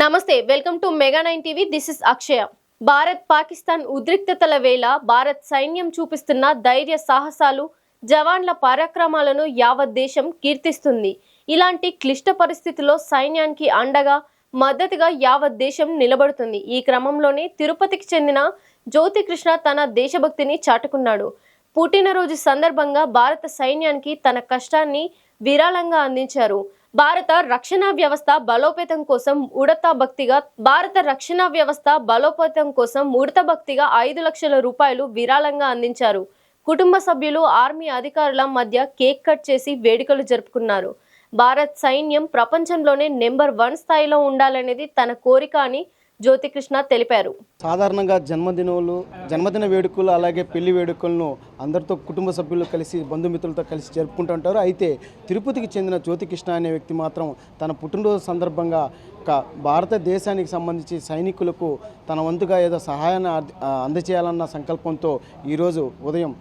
నమస్తే welcome to mega 9 TV this is Akshaya Bharat Pakistan ఉద్రిక్తతల వేళ భారత్ సైన్యం చూపిస్తున్న ధైర్య సాహసాలు జవాన్ల పరాక్రమాలను యావత్ దేశం కీర్తిస్తుంది ఇలాంటి క్లిష్ట పరిస్థితుల్లో సైన్యానికి అండగా మద్దతుగా యావత్ దేశం నిలబడుతుంది ఈ క్రమంలోనే తిరుపతికి చెందిన జ్యోతికృష్ణ తన దేశభక్తిని చాటుకున్నాడు పుట్టినరోజు సందర్భంగా భారత సైన్యానికి తన కష్టాన్ని విరాళంగా అందించారు భారత రక్షణ వ్యవస్థ బలోపేతం కోసం ఉడతా భక్తిగా 5 లక్షల రూపాయలు విరాళంగా అందించారు కుటుంబ సభ్యులు ఆర్మీ అధికారుల మధ్య కేక్ కట్ చేసి వేడుకలు జరుపుకున్నారు భారత్ సైన్యం ప్రపంచంలోనే నెంబర్ 1 స్థాయిలో ఉండాలనేది తన కోరిక అని జ్యోతికృష్ణ తెలిపారు సాధారణంగా జన్మదిన వేడుకలు అలాగే పెళ్లి వేడుకలను అందరితో కుటుంబ సభ్యులు కలిసి బంధుమిత్రులతో కలిసి జరుపుకుంటుంటారు అయితే తిరుపతికి చెందిన జ్యోతికృష్ణ అనే వ్యక్తి మాత్రం తన పుట్టినరోజు సందర్భంగా భారతదేశానికి సంబంధించి సైనికులకు తన వంతుగా ఏదో సహాయాన్ని అందజేయాలన్న సంకల్పంతో ఈరోజు ఉదయం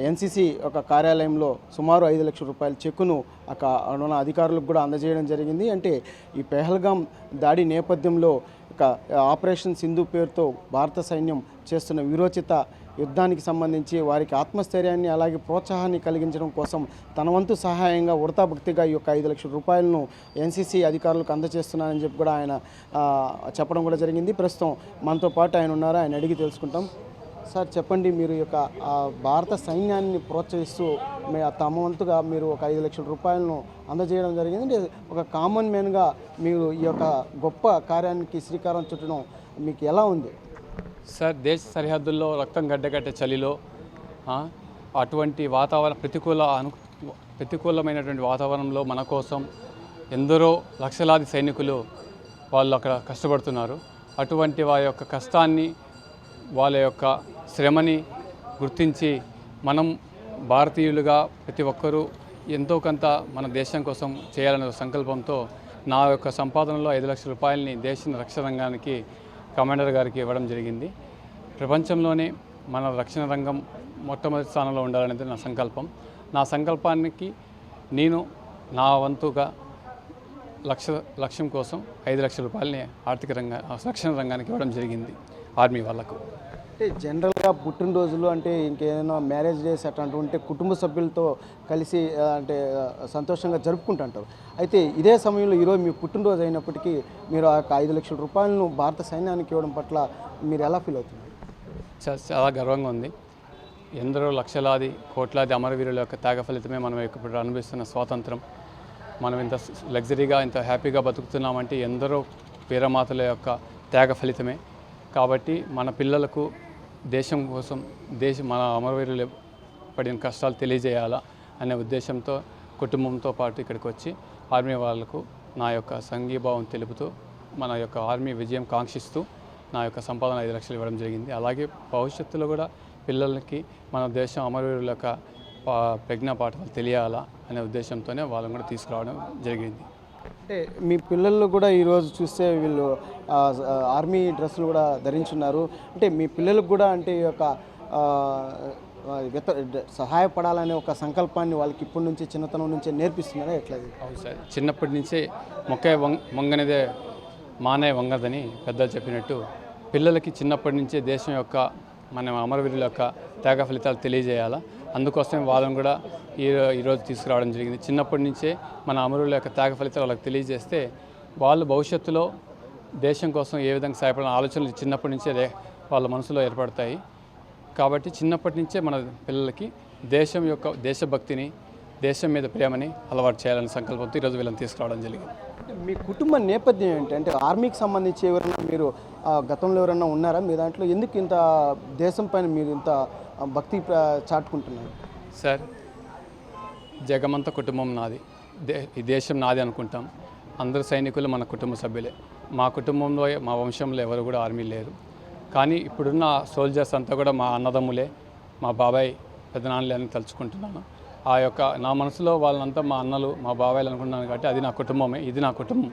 ఎన్సీసీ ఒక కార్యాలయంలో సుమారు 5 లక్షల రూపాయల చెక్కును ఉన్న అధికారులకు కూడా అందజేయడం జరిగింది అంటే ఈ పెహల్గాం దాడి నేపథ్యంలో ఆపరేషన్ సింధు పేరుతో భారత సైన్యం చేస్తున్న వీరోచిత యుద్ధానికి సంబంధించి వారికి ఆత్మస్థైర్యాన్ని అలాగే ప్రోత్సాహాన్ని కలిగించడం కోసం తన వంతు సహాయంగా ఉడతా భక్తిగా ఈ యొక్క 5 లక్షల రూపాయలను ఎన్సీసీ అధికారులకు అందజేస్తున్నానని చెప్పి కూడా ఆయన చెప్పడం కూడా జరిగింది ప్రస్తుతం మనతో పాటు ఆయన ఉన్నారు ఆయన అడిగి తెలుసుకుంటాం సార్ చెప్పండి మీరు యొక్క భారత సైన్యాన్ని ప్రోత్సహిస్తూ తమ వంతుగా మీరు ఒక 5 లక్షల రూపాయలను అందజేయడం జరిగింది ఒక కామన్ మ్యాన్గా మీరు ఈ యొక్క గొప్ప కార్యానికి శ్రీకారం చుట్టడం మీకు ఎలా ఉంది సార్ దేశ సరిహద్దుల్లో రక్తం గడ్డగట్టే చలిలో అటువంటి ప్రతికూలమైనటువంటి వాతావరణంలో మన కోసం ఎందరో లక్షలాది సైనికులు వాళ్ళు అక్కడ కష్టపడుతున్నారు అటువంటి వారి యొక్క కష్టాన్ని వాళ్ళ యొక్క శ్రమని గుర్తించి మనం భారతీయులుగా ప్రతి ఒక్కరూ ఎంతో కొంత మన దేశం కోసం చేయాలనే సంకల్పంతో నా యొక్క సంపాదనలో 5 లక్షల రూపాయలని దేశ రక్షణ రంగానికి కమాండర్ గారికి ఇవ్వడం జరిగింది ప్రపంచంలోనే మన రక్షణ రంగం మొట్టమొదటి స్థానంలో ఉండాలనేది నా సంకల్పం నా సంకల్పానికి నేను నా వంతుగా లక్ష్యం కోసం 5 లక్షల రూపాయలని రక్షణ రంగానికి ఇవ్వడం జరిగింది ఆర్మీ వాళ్ళకు అంటే జనరల్గా పుట్టినరోజులు అంటే ఇంకేదైనా మ్యారేజ్ డేస్ అట్లాంటివి ఉంటే కుటుంబ సభ్యులతో కలిసి అంటే సంతోషంగా జరుపుకుంటుంటారు అయితే ఇదే సమయంలో ఈరోజు మీ పుట్టినరోజు అయినప్పటికీ మీరు ఆ 5 లక్షల రూపాయలను భారత సైన్యానికి ఇవ్వడం పట్ల మీరు ఎలా ఫీల్ అవుతుంది చాలా గర్వంగా ఉంది ఎందరో లక్షలాది కోట్లాది అమరవీరుల యొక్క త్యాగ ఫలితమే మనం ఇప్పుడు అనుభవిస్తున్న స్వాతంత్రం మనం ఇంత లగ్జరీగా ఇంత హ్యాపీగా బతుకుతున్నామంటే ఎందరో వీరమాతల యొక్క త్యాగ ఫలితమే కాబట్టి మన పిల్లలకు దేశం కోసం మన అమరవీరులు పడిన కష్టాలు తెలియజేయాలా అనే ఉద్దేశంతో కుటుంబంతో పాటు ఇక్కడికి వచ్చి ఆర్మీ వాళ్ళకు నా యొక్క సంఘీభావం తెలుపుతూ మన యొక్క ఆర్మీ విజయం కాంక్షిస్తూ నా యొక్క సంపాదన 5 లక్షలు ఇవ్వడం జరిగింది అలాగే భవిష్యత్తులో కూడా పిల్లలకి మన దేశం అమరవీరుల యొక్క ప్రజ్ఞా పాఠాలు తెలియాలా అనే ఉద్దేశంతోనే వాళ్ళని కూడా తీసుకురావడం జరిగింది అంటే మీ పిల్లలు కూడా ఈరోజు చూస్తే వీళ్ళు ఆర్మీ డ్రెస్సులు కూడా ధరించున్నారు అంటే మీ పిల్లలకు కూడా అంటే ఈ యొక్క సహాయపడాలనే ఒక సంకల్పాన్ని వాళ్ళకి ఇప్పటి నుంచి చిన్నతనం నుంచే నేర్పిస్తున్నారా ఎట్లా అవును సార్ చిన్నప్పటి నుంచే మొక్కే వంగనేదే మానే వంగదని పెద్దలు చెప్పినట్టు పిల్లలకి చిన్నప్పటి నుంచే దేశం యొక్క మన అమరవీరుల యొక్క త్యాగ ఫలితాలు తెలియజేయాలా అందుకోసమే వాళ్ళని కూడా ఈరోజు తీసుకురావడం జరిగింది చిన్నప్పటి నుంచే మన అమరుల యొక్క త్యాగ ఫలితాలు వాళ్ళకి తెలియజేస్తే వాళ్ళు భవిష్యత్తులో దేశం కోసం ఏ విధంగా సహాయపడిన ఆలోచనలు చిన్నప్పటి నుంచే వాళ్ళ మనసులో ఏర్పడతాయి కాబట్టి చిన్నప్పటి నుంచే మన పిల్లలకి దేశభక్తిని దేశం మీద ప్రేమని అలవాటు చేయాలనే సంకల్పంతో ఈరోజు వీళ్ళని తీసుకురావడం జరిగింది మీ కుటుంబ నేపథ్యం ఏంటి అంటే ఆర్మీకి సంబంధించి ఎవరైనా మీరు గతంలో ఎవరైనా ఉన్నారా మీ దాంట్లో ఎందుకు ఇంత దేశం పైన మీరు ఇంత భక్తి చాటుకుంటున్నారు సార్ జగమంత కుటుంబం నాది ఈ దేశం నాది అనుకుంటాం అందరు సైనికులు మన కుటుంబ సభ్యులే మా కుటుంబంలో మా వంశంలో ఎవరు కూడా ఆర్మీ లేరు కానీ ఇప్పుడున్న సోల్జర్స్ అంతా కూడా మా అన్నదమ్ములే మా బాబాయ్ పెద్దనాన్నలే అని తలుచుకుంటున్నాను ఆ యొక్క నా మనసులో వాళ్ళంతా మా అన్నలు మా బాబాయ్లు అనుకుంటున్నాను కాబట్టి అది నా కుటుంబమే ఇది నా కుటుంబం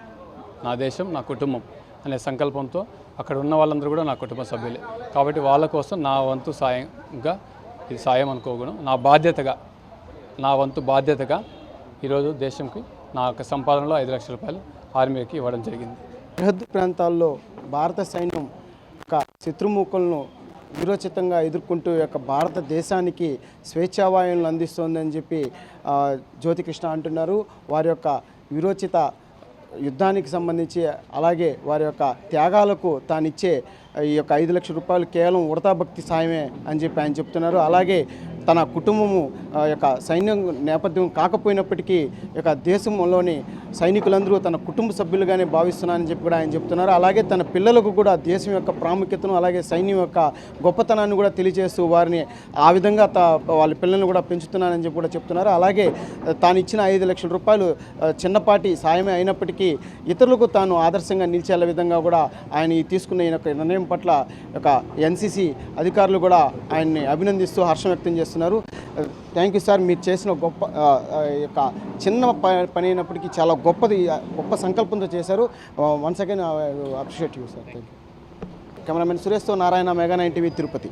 నా దేశం నా కుటుంబం అనే సంకల్పంతో అక్కడ ఉన్న వాళ్ళందరూ కూడా నా కుటుంబ సభ్యులే కాబట్టి వాళ్ళ కోసం నా వంతు సాయంగా ఇది సాయం అనుకోకూడదు నా వంతు బాధ్యతగా ఈరోజు దేశంకి నా యొక్క సంపాదనలో 5 లక్షల రూపాయలు ఆర్మీకి ఇవ్వడం జరిగింది సరిహద్దు ప్రాంతాల్లో భారత సైన్యం యొక్క శత్రుముఖులను వీరోచితంగా ఎదుర్కొంటూ యొక్క భారతదేశానికి స్వేచ్ఛావాయువులను అందిస్తోందని చెప్పి జ్యోతికృష్ణ అంటున్నారు. వారి యొక్క వీరోచిత యుద్ధానికి సంబంధించి అలాగే వారి యొక్క త్యాగాలకు తానిచ్చే ఈ యొక్క 5 లక్షల రూపాయలు కేవలం ఉడతా భక్తి సాయమే అని చెప్పి ఆయన చెప్తున్నారు. అలాగే తన కుటుంబము యొక్క సైన్యం నేపథ్యం కాకపోయినప్పటికీ యొక్క దేశంలోని సైనికులందరూ తన కుటుంబ సభ్యులుగానే భావిస్తున్నారని చెప్పి కూడా ఆయన చెప్తున్నారు. అలాగే తన పిల్లలకు కూడా దేశం యొక్క ప్రాముఖ్యతను అలాగే సైన్యం యొక్క గొప్పతనాన్ని కూడా తెలియజేస్తూ వారిని ఆ విధంగా వాళ్ళ పిల్లల్ని కూడా పెంచుతున్నారని చెప్పి కూడా చెప్తున్నారు. అలాగే తాను ఇచ్చిన 5 లక్షల రూపాయలు చిన్నపాటి సాయమే అయినప్పటికీ ఇతరులకు తాను ఆదర్శంగా నిలిచేల విధంగా కూడా ఆయన తీసుకున్న ఈ యొక్క నిర్ణయం పట్ల యొక్క ఎన్సీసీ అధికారులు కూడా ఆయన్ని అభినందిస్తూ హర్షం వ్యక్తం చేస్తున్నారు. Thank you sir. మీరు చేసిన గొప్ప యొక్క చిన్న పని అయినప్పటికీ చాలా గొప్ప సంకల్పంతో చేశారు. Once again appreciate you sir. Thank you. Cameraman సురేష్తో నారాయణ, మెగా 9 టీవీ, తిరుపతి.